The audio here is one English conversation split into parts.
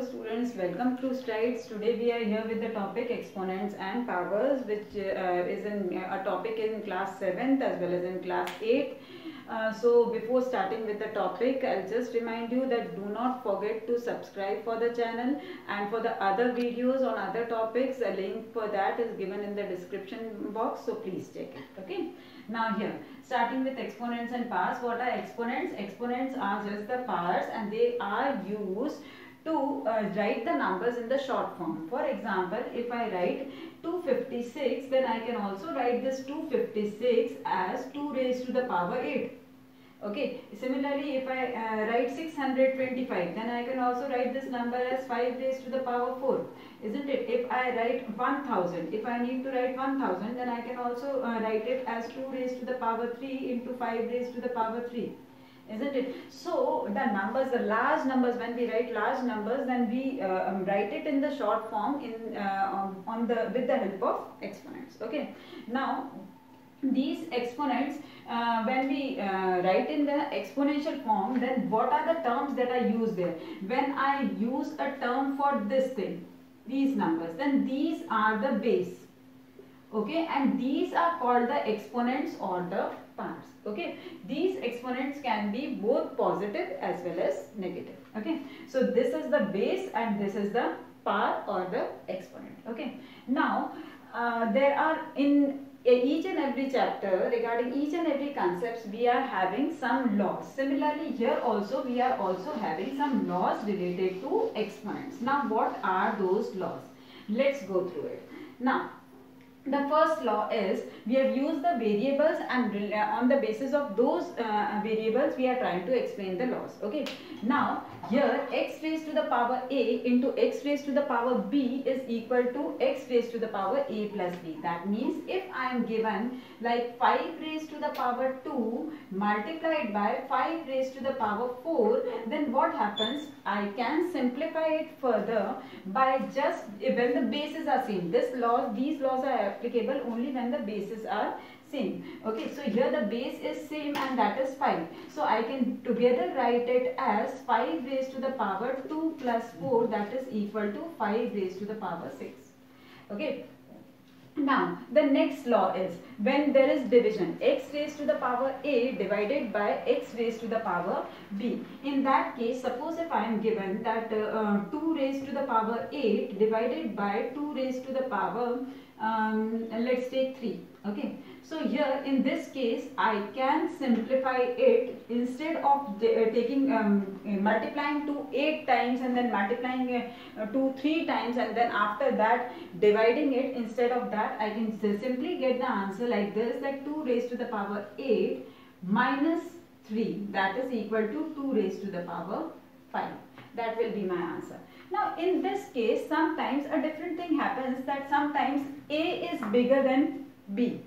students, welcome to Strides. Today we are here with the topic exponents and powers, which is a topic in class 7th as well as in class 8th. So before starting with the topic, I'll just remind you that do not forget to subscribe for the channel, and for the other videos on other topics, a link for that is given in the description box, so please check it. Okay. Now here, starting with exponents and powers. What are exponents? Exponents are just the powers, and they are used to write the numbers in the short form. For example, if I write 256, then I can also write this 256 as 2 raised to the power 8. Okay. Similarly, if I write 625, then I can also write this number as 5 raised to the power 4. Isn't it? If I write 1000, if I need to write 1000, then I can also write it as 2 raised to the power 3 into 5 raised to the power 3. Isn't it? So the numbers, the large numbers, when we write large numbers, then we write it in the short form in with the help of exponents. Okay. Now these exponents, when we write in the exponential form, then what are the terms that are used there? When I use a term for this thing, these numbers, then these are the base. Okay, and these are called the exponents or the powers. Okay, these exponents can be both positive as well as negative. Okay, so this is the base and this is the power or the exponent. Okay, now there are in each and every chapter, regarding each and every concepts, we are having some laws. Similarly, here also we are also having some laws related to exponents. Now what are those laws? Let's go through it. Now the first law is, we have used the variables, and on the basis of those variables we are trying to explain the laws. Okay, now here x raised to the power a into x raised to the power b is equal to x raised to the power a plus b. That means if I am given like 5 raised to the power 2 multiplied by 5 raised to the power 4, then what happens? I can simplify it further by just, when the bases are same. These laws are applicable only when the bases are same. Okay, so here the base is same, and that is 5. So I can together write it as 5 raised to the power 2 plus 4, that is equal to 5 raised to the power 6. Okay. Now the next law is, when there is division, x raised to the power a divided by x raised to the power b. In that case, suppose if I am given that 2 raised to the power 8 divided by 2 raised to the power let's take 3. Okay, so here in this case I can simplify it. Instead of taking multiplying 2 8 times and then multiplying 2 3 times and then after that dividing it, instead of that I can simply get the answer like this, that 2 raised to the power 8 minus 3, that is equal to 2 raised to the power 5. That will be my answer. Now in this case, sometimes a different thing happens, that sometimes a is bigger than b.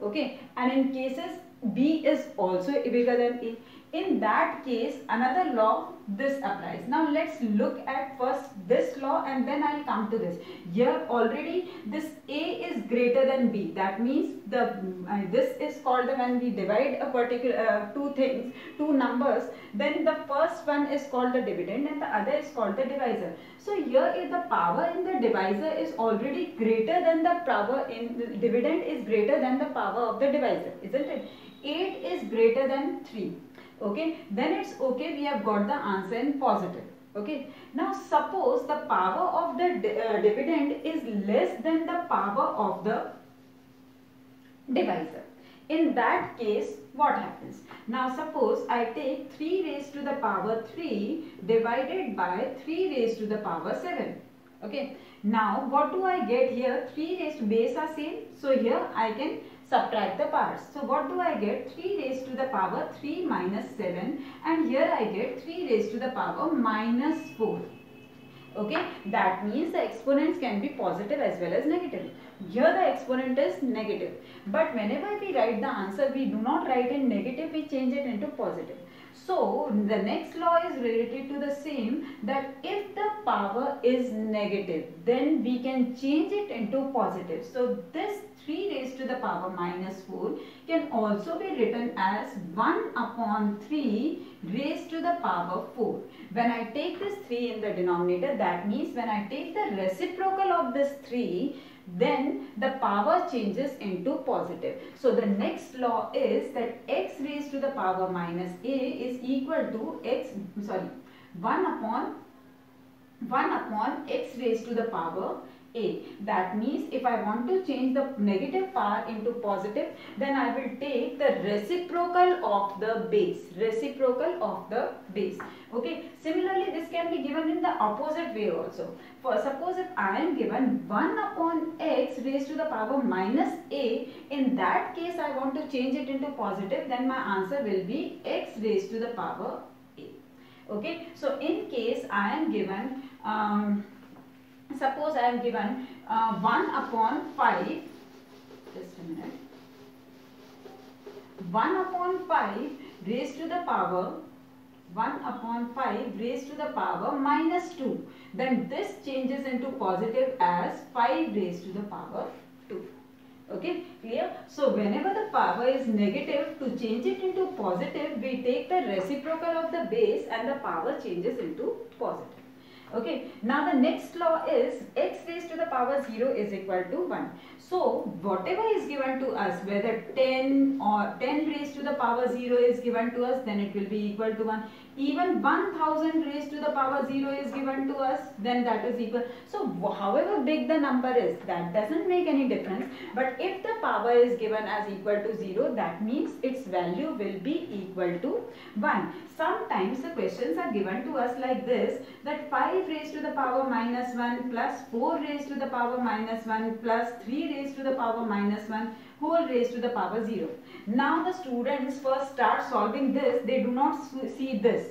Okay, and in cases b is also bigger than a. In that case, another law, this applies. Now let's look at first this law and then I'll come to this. Here already this a is greater than b. That means this is called, when we divide a particular two numbers, then the first one is called the dividend and the other is called the divisor. So here if the power in the divisor is already greater than the power in the dividend is greater than the power of the divisor, isn't it? 8 is greater than 3. Okay, then it's okay, we have got the answer in positive. Okay, now suppose the power of the dividend is less than the power of the divisor. In that case, what happens? Now suppose I take 3 raised to the power 3 divided by 3 raised to the power 7. Okay, now what do I get here? 3 raised to base are same, so here I can subtract the powers. So what do I get? 3 raised to the power 3 minus 7, and here I get 3 raised to the power minus 4. Okay, that means the exponents can be positive as well as negative. Here the exponent is negative, but whenever we write the answer, we do not write in negative, we change it into positive. So the next law is related to the same, that if the power is negative, then we can change it into positive. So this 3 raised to the power minus 4 can also be written as 1 upon 3 raised to the power 4. When I take this 3 in the denominator, that means when I take the reciprocal of this 3, then the power changes into positive. So the next law is that x raised to the power minus a is equal to 1 upon x raised to the power a. That means if I want to change the negative power into positive, then I will take the reciprocal of the base. Okay. Similarly, this can be given in the opposite way also. For suppose if I am given 1 upon x raised to the power minus a, in that case I want to change it into positive, then my answer will be x raised to the power a. Okay. So in case I am given suppose I am given 1 upon 5, just a minute, 1 upon 5 raised to the power minus 2, then this changes into positive as 5 raised to the power 2. Okay, clear? So whenever the power is negative, to change it into positive, we take the reciprocal of the base and the power changes into positive. Okay, now the next law is x raised to the power 0 is equal to 1. So whatever is given to us, whether 10 or 10 raised to the power 0 is given to us, then it will be equal to 1. Even 1000 raised to the power 0 is given to us, then that is equal. So however big the number is, that doesn't make any difference. But if the power is given as equal to 0, that means its value will be equal to 1. Sometimes the questions are given to us like this, that 5 raised to the power minus 1 plus 4 raised to the power minus 1 plus 3 raised to the power minus 1 whole raised to the power 0. Now the students first start solving this, they do not see this.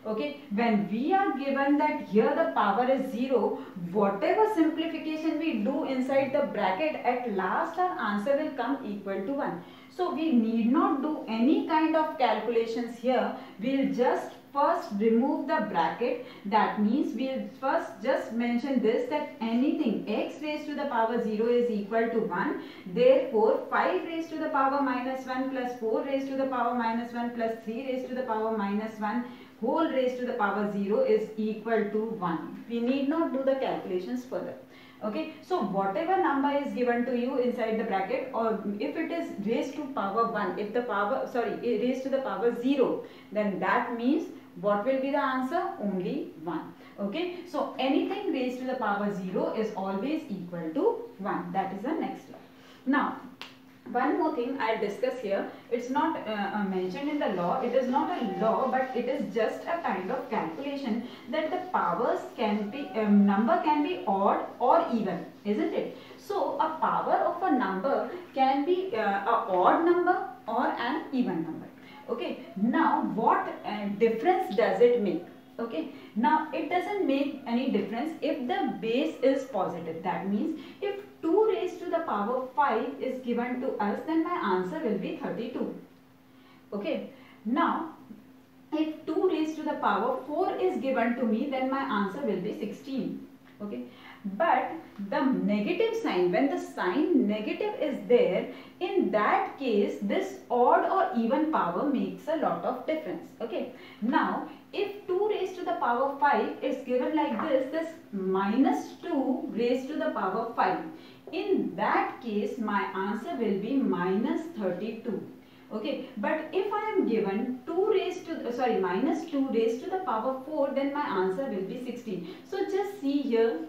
Okay, when we are given that here the power is 0, whatever simplification we do inside the bracket, at last our answer will come equal to 1. So we need not do any kind of calculations here. We'll just first remove the bracket. That means we'll first just mention this, that anything x raised to the power 0 is equal to 1. Therefore 5 raised to the power minus 1 plus 4 raised to the power minus 1 plus 3 raised to the power minus 1 whole raised to the power 0 is equal to 1. We need not do the calculations further. Okay, so whatever number is given to you inside the bracket, or if it is raised to power 1, if the power, raised to the power 0, then that means what will be the answer? Only 1. Okay, so anything raised to the power 0 is always equal to 1. That is the next law. Now, one more thing I'll discuss here. It's not mentioned in the law. It is not a law, but it is just a kind of calculation that the powers can be, number can be odd or even, isn't it? So a power of a number can be a odd number or an even number. Okay. Now what difference does it make? Okay, now it doesn't make any difference if the base is positive. That means if 2 raised to the power 5 is given to us, then my answer will be 32. Okay, now if 2 raised to the power 4 is given to me, then my answer will be 16. Okay, but the negative sign, when the sign negative is there, in that case this odd or even power makes a lot of difference. Okay, now if 2 raised to the power 5 is given like this minus 2 raised to the power 5, in that case my answer will be minus 32. Okay, but if I am given minus 2 raised to the power 4, then my answer will be 16. So just see here,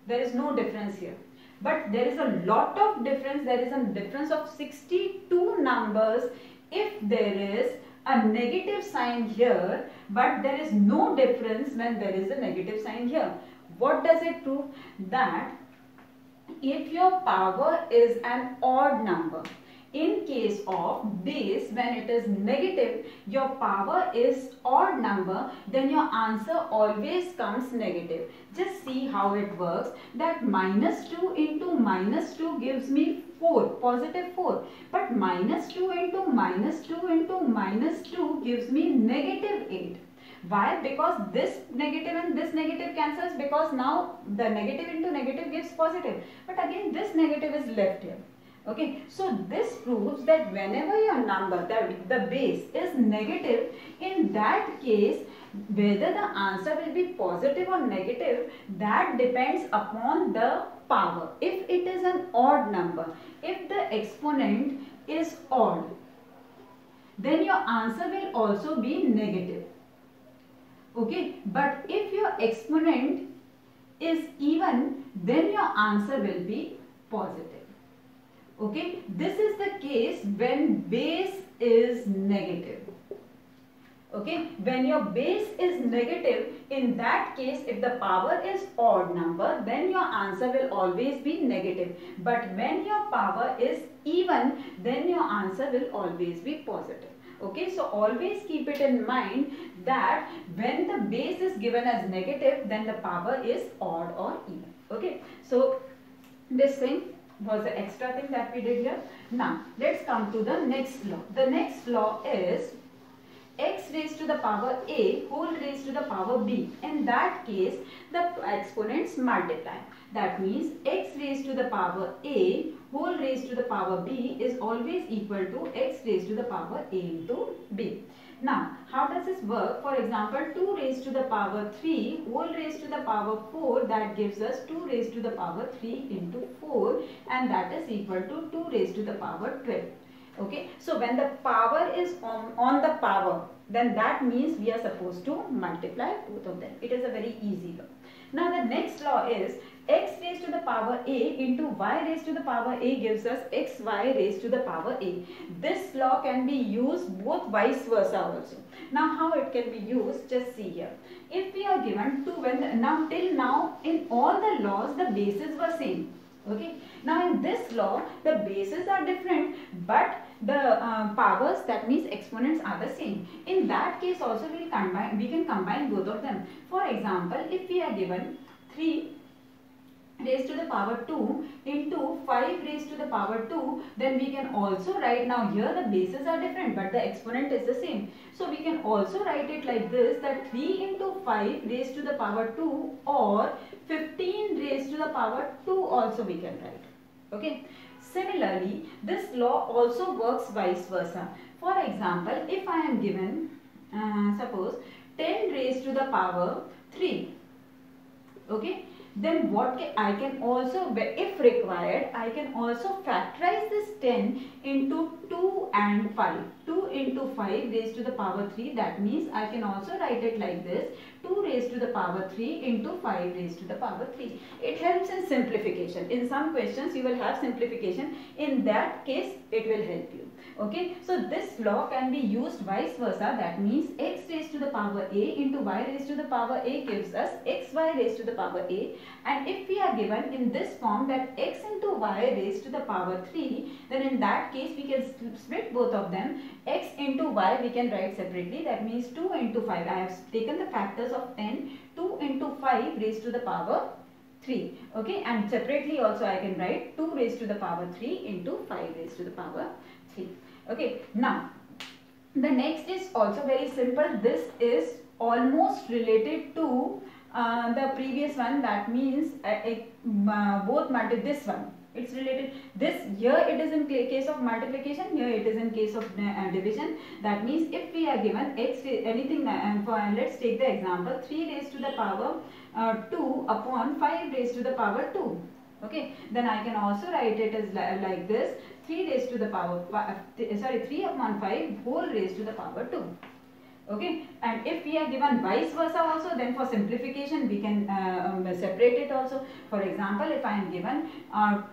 there is no difference here. But there is a lot of difference. There is a difference of 62 numbers if there is a negative sign here, but there is no difference when there is a negative sign here. What does it prove? That if your power is an odd number, in case of base, when it is negative, your power is odd number, then your answer always comes negative. Just see how it works, that -2 into -2 gives me 4, positive 4. But -2 into -2 into -2 gives me negative 8. Why? Because this negative and this negative cancels, because now the negative into negative gives positive. But again this negative is left here. Okay, so this proves that whenever your number, the base is negative, in that case whether the answer will be positive or negative, that depends upon the power. If it is an odd number, if the exponent is odd, then your answer will also be negative. Okay, but if your exponent is even, then your answer will be positive. Okay, this is the case when base is negative. Okay, when your base is negative, in that case if the power is odd number, then your answer will always be negative. But when your power is even, then your answer will always be positive. Okay, so always keep it in mind that when the base is given as negative, then the power is odd or even. Okay, so this thing was the extra thing that we did here. Now let's come to the next law. The next law is x raised to the power a whole raised to the power b. In that case the exponents multiply. That means x raised to the power a whole raised to the power b is always equal to x raised to the power a into b. Now, how does this work? For example, 2 raised to the power 3 whole raised to the power 4, that gives us 2 raised to the power 3 into 4, and that is equal to 2 raised to the power 12. Okay, so when the power is on the power, then that means we are supposed to multiply both of them. It is a very easy law. Now the next law is x raised to the power a into y raised to the power a gives us xy raised to the power a. This law can be used both vice versa also. Now how it can be used, just see here. If we are given 2, till now in all the laws the bases were same. Okay, now in this law the bases are different, but the powers, that means exponents, are the same. In that case also we can combine both of them. For example, if we are given 3 raised to the power 2 into 5 raised to the power 2, then we can also write, now here the bases are different but the exponent is the same. So we can also write it like this, that 3 into 5 raised to the power 2 or 15 raised to the power 2 also we can write. Okay. Similarly, this law also works vice versa. For example, if I am given, suppose 10 raised to the power 3, okay, then what I can also, if required, I can also factorize this 10 into 2 and 5. 2 into 5 raised to the power 3, that means I can also write it like this, 2 raised to the power 3 into 5 raised to the power 3. It helps in simplification. In some questions you will have simplification. In that case it will help you. Okay, so this law can be used vice versa. That means x raised to the power a into y raised to the power a gives us xy raised to the power a. And if we are given in this form that x into y raised to the power 3, then in that case we can split both of them. X into y we can write separately. That means 2 into 5. I have taken the factors of n. 2 into 5 raised to the power 3. Okay, and separately also I can write 2 raised to the power 3 into 5 raised to the power 3. Okay, now the next is also very simple. This is almost related to the previous one. That means both this one, it's related. This here it is in case of multiplication, here it is in case of division. That means if we are given x, anything, let's take the example 3 raised to the power 2 upon 5 raised to the power 2. Okay, then I can also write it as like this, 3 raised to the power 3 upon 5 whole raised to the power 2. Okay, and if we are given vice versa also, then for simplification we can separate it also. For example, if I am given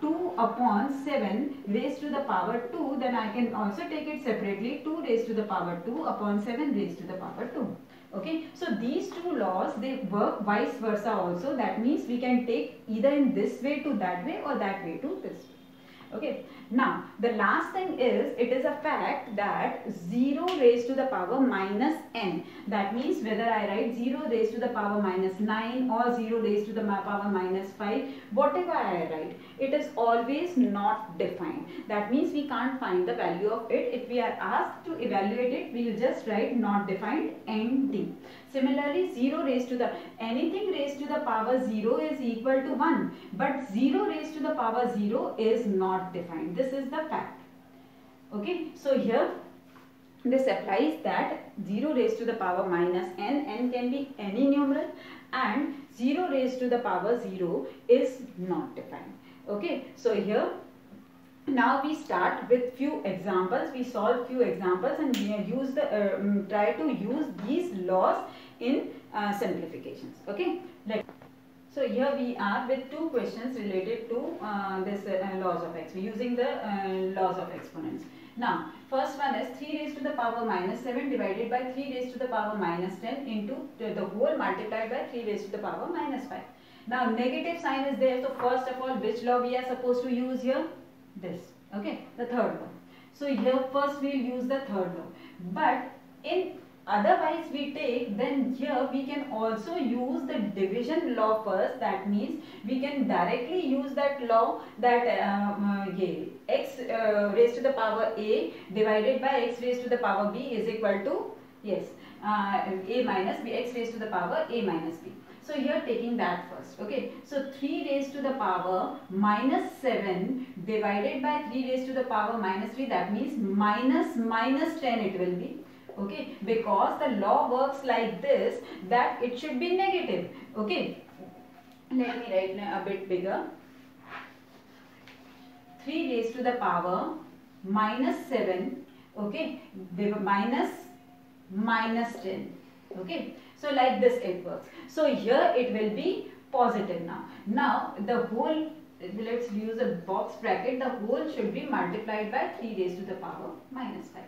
2 upon 7 raised to the power 2, then I can also take it separately, 2 raised to the power 2 upon 7 raised to the power 2. Okay, so these two laws, they work vice versa also. That means we can take either in this way to that way or that way to this way. Okay. Now the last thing is, it is a fact that 0 raised to the power minus n, that means whether I write 0 raised to the power minus 9 or 0 raised to the power minus 5, whatever I write, it is always not defined. That means we can't find the value of it. If we are asked to evaluate it, we will just write not defined ND. Similarly, 0 raised to the, anything raised to the power 0 is equal to 1, but 0 raised to the power 0 is not defined. This is the fact. Okay, so here this applies that 0 raised to the power minus n can be any numeral, and 0 raised to the power 0 is not defined. Okay, so here now we start with few examples. We solve few examples and we use the try to use these laws in simplifications. Okay, so here we are with two questions related to this laws of x, using the laws of exponents. Now first one is 3 raised to the power minus 7 divided by 3 raised to the power minus 10 into the whole multiplied by 3 raised to the power minus 5. Now negative sign is there, so first of all which law we are supposed to use here? This. Okay, the third law. So here first we will use the third law, but in otherwise we take, then here we can also use the division law first. That means we can directly use that law that x raised to the power a divided by x raised to the power b is equal to, yes, a minus b, x raised to the power a minus b. So here taking that first. Okay, so 3 raised to the power minus 7 divided by 3 raised to the power minus 3, that means minus 10 it will be. Okay, because the law works like this, that it should be negative. Okay, let me write a bit bigger. 3 raised to the power minus 7, okay, minus 10. Okay, so like this it works. So here it will be positive now. Now the whole, let's use a box bracket, the whole should be multiplied by 3 raised to the power minus 5.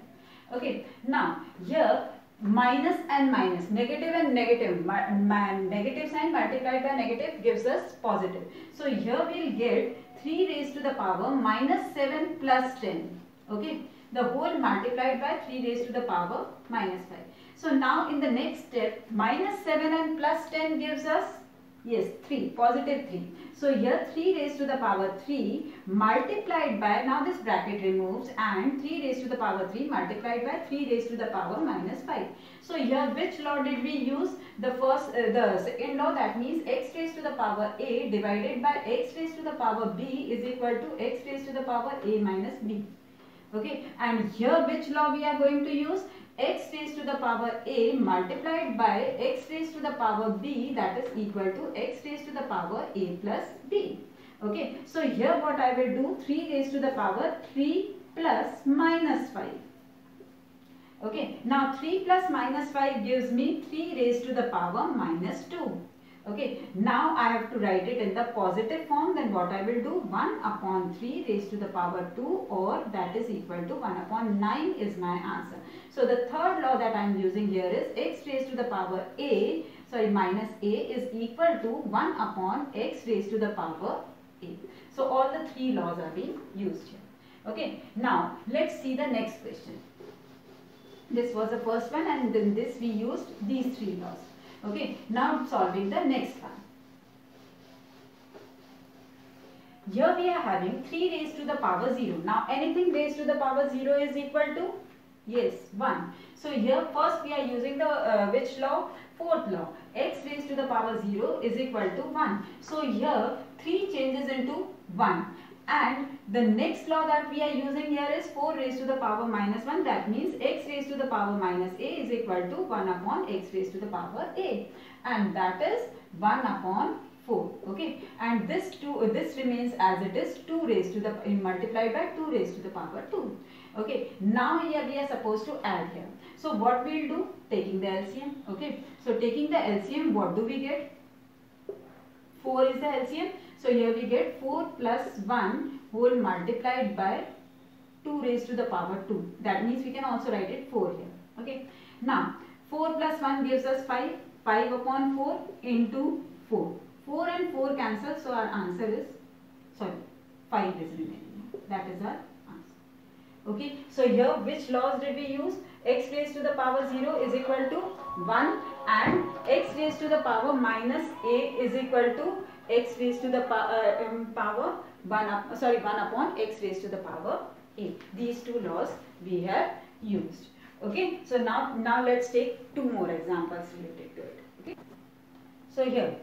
Okay, now here minus and minus, negative and negative, negative sign multiplied by negative gives us positive. So here we will get 3 raised to the power minus 7 plus 10. Okay, the whole multiplied by 3 raised to the power minus 5. So now in the next step, minus 7 and plus 10 gives us, yes, 3, positive 3. So here 3 raised to the power 3 multiplied by, now this bracket removes, and 3 raised to the power 3 multiplied by 3 raised to the power minus 5. So here which law did we use? The first, the second law, that means x raised to the power a divided by x raised to the power b is equal to x raised to the power a minus b. Okay, and here which law we are going to use? X raised to the power a multiplied by x raised to the power b, that is equal to x raised to the power a plus b. Okay, so here what I will do, 3 raised to the power 3 plus minus 5. Okay, now 3 plus minus 5 gives me 3 raised to the power minus 2. Okay, now I have to write it in the positive form. Then what I will do, 1 upon 3 raised to the power 2, or that is equal to 1 upon 9 is my answer. So the third law that I am using here is x raised to the power a, sorry, minus a is equal to 1 upon x raised to the power a. So all the 3 laws are being used here. Okay, now let's see the next question. This was the first one, and then this we used these 3 laws. Okay, now solving the next one. Here we are having 3 raised to the power 0. Now anything raised to the power 0 is equal to, yes, 1. So here first we are using the which law? Fourth law. X raised to the power 0 is equal to 1. So here 3 changes into 1. And the next law that we are using here is 4 raised to the power minus 1. That means x raised to the power minus a is equal to 1 upon x raised to the power a. And that is 1 upon 4. Okay. And this remains as it is, 2 raised to the, multiplied by 2 raised to the power 2. Okay. Now here we are supposed to add here. So what we will do? Taking the LCM. Okay. So taking the LCM, what do we get? 4 is the LCM. So here we get 4 plus 1 whole multiplied by 2 raised to the power 2. That means we can also write it 4 here. Okay. Now 4 plus 1 gives us 5. 5 upon 4 into 4. 4 and 4 cancel. So our answer is, sorry, 5 is remaining. That is our answer. Okay, so here which laws did we use? X raised to the power 0 is equal to 1 and x raised to the power minus a is equal to x raised to the power 1 upon x raised to the power a. These two laws we have used. Okay, so now let's take two more examples related to it. Okay, so here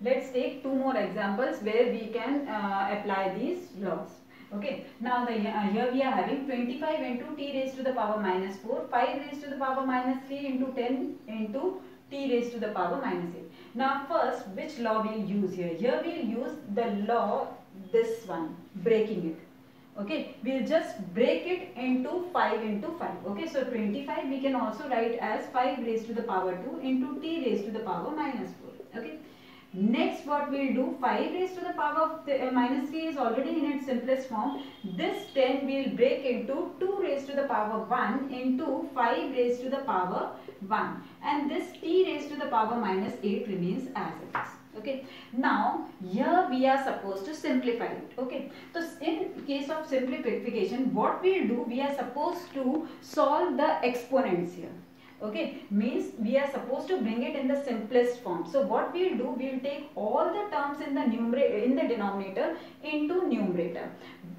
let's take two more examples where we can apply these laws. Okay, now here we are having 25 into t raised to the power minus 4, 5 raised to the power minus 3 into 10 into t raised to the power minus 8. Now first, which law we'll use here? Here we'll use the law, this one, breaking it. Okay, we'll just break it into 5 into 5. Okay, so 25 we can also write as 5 raised to the power 2 into t raised to the power minus 4. Okay. Next, what we'll do, 5 raised to the power minus 3 is already in its simplest form. This 10 we'll break into 2 raised to the power 1 into 5 raised to the power 1. And this t raised to the power minus 8 remains as it is. Okay. Now, here we are supposed to simplify it. Okay. So, in case of simplification, what we'll do, we are supposed to solve the exponents here. Okay, means we are supposed to bring it in the simplest form. So what we'll do, we'll take all the terms in the denominator into numerator.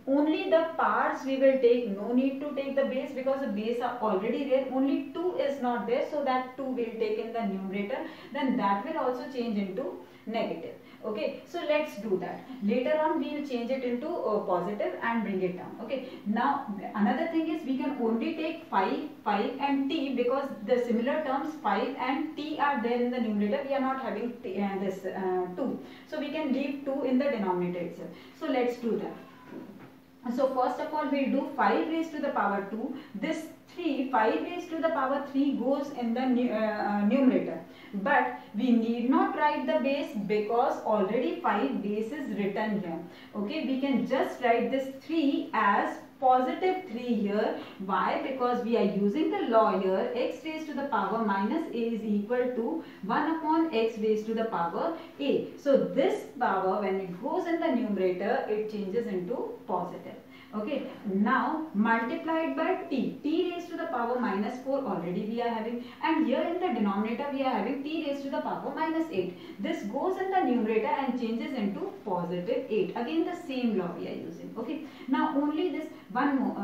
Only the parts we will take, no need to take the base because the base are already there. Only 2 is not there, so that 2 will take in the numerator. Then that will also change into negative. Okay, so let's do that. Later on we will change it into positive and bring it down. Okay, now another thing is we can only take 5 and t because the similar terms 5 and t are there in the numerator. We are not having this 2. So we can leave 2 in the denominator itself. So let's do that. So first of all we'll do 5 raised to the power 2. This 5 raised to the power 3 goes in the numerator. But we need not write the base because already 5 base is written here. Okay, we can just write this 3 as positive 3 here. Why? Because we are using the law here, x raised to the power minus a is equal to 1 upon x raised to the power a. So this power, when it goes in the numerator, it changes into positive. Okay, now multiplied by t raised to the power minus 4 already we are having, and here in the denominator we are having t raised to the power minus 8. This goes in the numerator and changes into positive 8. Again the same law we are using. Okay, now only this one more,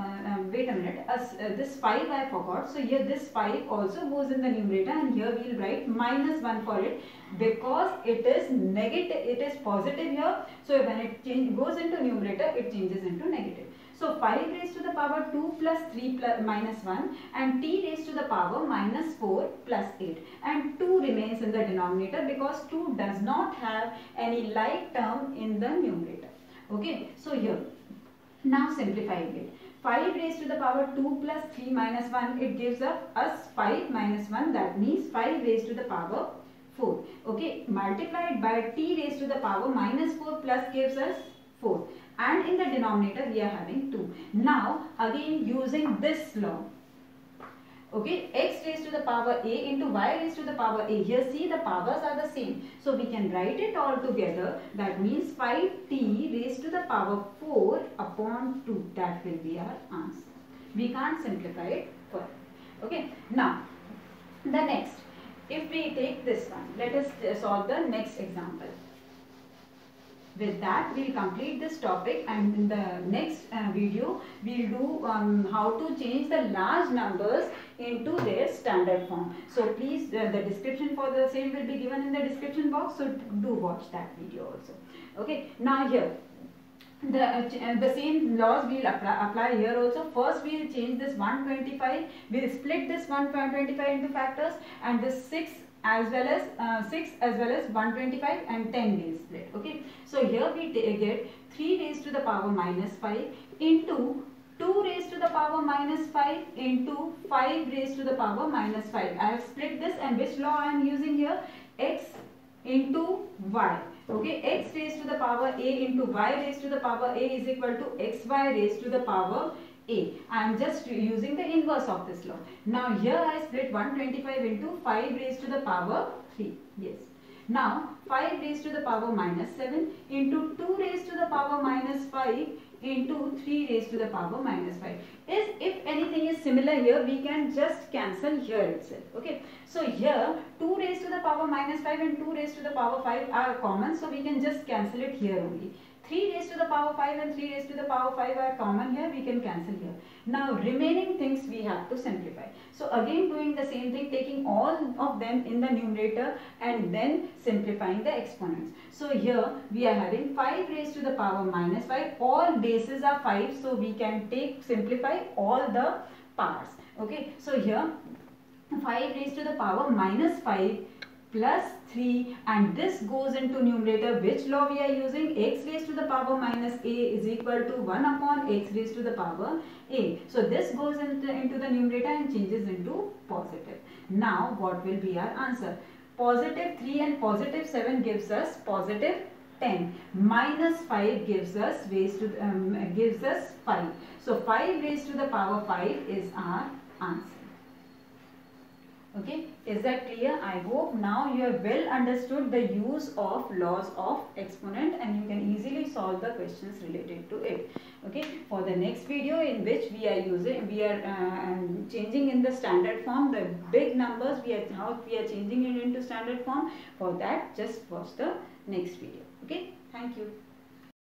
wait a minute, this 5 I forgot. So here this 5 also goes in the numerator and here we will write minus 1 for it because it is negative, it is positive here. So when it goes into numerator, it changes into negative. So 5 raised to the power 2 plus 3 plus minus 1 and t raised to the power minus 4 plus 8, and 2 remains in the denominator because 2 does not have any like term in the numerator. Okay, so here now simplifying it, 5 raised to the power 2 plus 3 minus 1, it gives us 5 minus 1, that means 5 raised to the power 4. Okay, multiplied by t raised to the power minus 4 plus gives us 4. And in the denominator we are having 2. Now again using this law, okay, x raised to the power a into y raised to the power a. Here see the powers are the same. So we can write it all together. That means 5t raised to the power 4 upon 2. That will be our answer. We can't simplify it further. Okay, now the next, if we take this one, let us solve the next example. With that, we will complete this topic, and in the next video, we will do how to change the large numbers into their standard form. So please, the description for the same will be given in the description box. So do watch that video also. Okay. Now here, the same laws we will apply here also. First, we will change this 125. We will split this 125 into factors, and this 6 as well as 125 and 10 will split. Okay, so here we get 3 raised to the power minus 5 into 2 raised to the power minus 5 into 5 raised to the power minus 5. I have split this, and which law I am using here? X into y. Okay, x raised to the power a into y raised to the power a is equal to xy raised to the power a. I am just using the inverse of this law. Now here I split 125 into 5 raised to the power 3. Yes. Now 5 raised to the power minus 7 into 2 raised to the power minus 5 into 3 raised to the power minus 5. If anything is similar here, we can just cancel here itself. Okay. So here 2 raised to the power minus 5 and 2 raised to the power 5 are common. So we can just cancel it here only. 3 raised to the power 5 and 3 raised to the power 5 are common here. We can cancel here. Now remaining things we have to simplify. So again doing the same thing, taking all of them in the numerator and then simplifying the exponents. So here we are having 5 raised to the power minus 5. All bases are 5. So we can simplify all the powers. Okay. So here 5 raised to the power minus 5 plus 3, and this goes into numerator. Which law we are using? X raised to the power minus a is equal to 1 upon x raised to the power a. So this goes into the numerator and changes into positive. Now what will be our answer? Positive 3 and positive 7 gives us positive 10. Minus 5 gives us 5. So 5 raised to the power 5 is our answer. Okay, is that clear? I hope now you have well understood the use of laws of exponent and you can easily solve the questions related to it. Okay, for the next video in which we are changing in the standard form the big numbers, how we are changing it into standard form. For that, just watch the next video. Okay, thank you.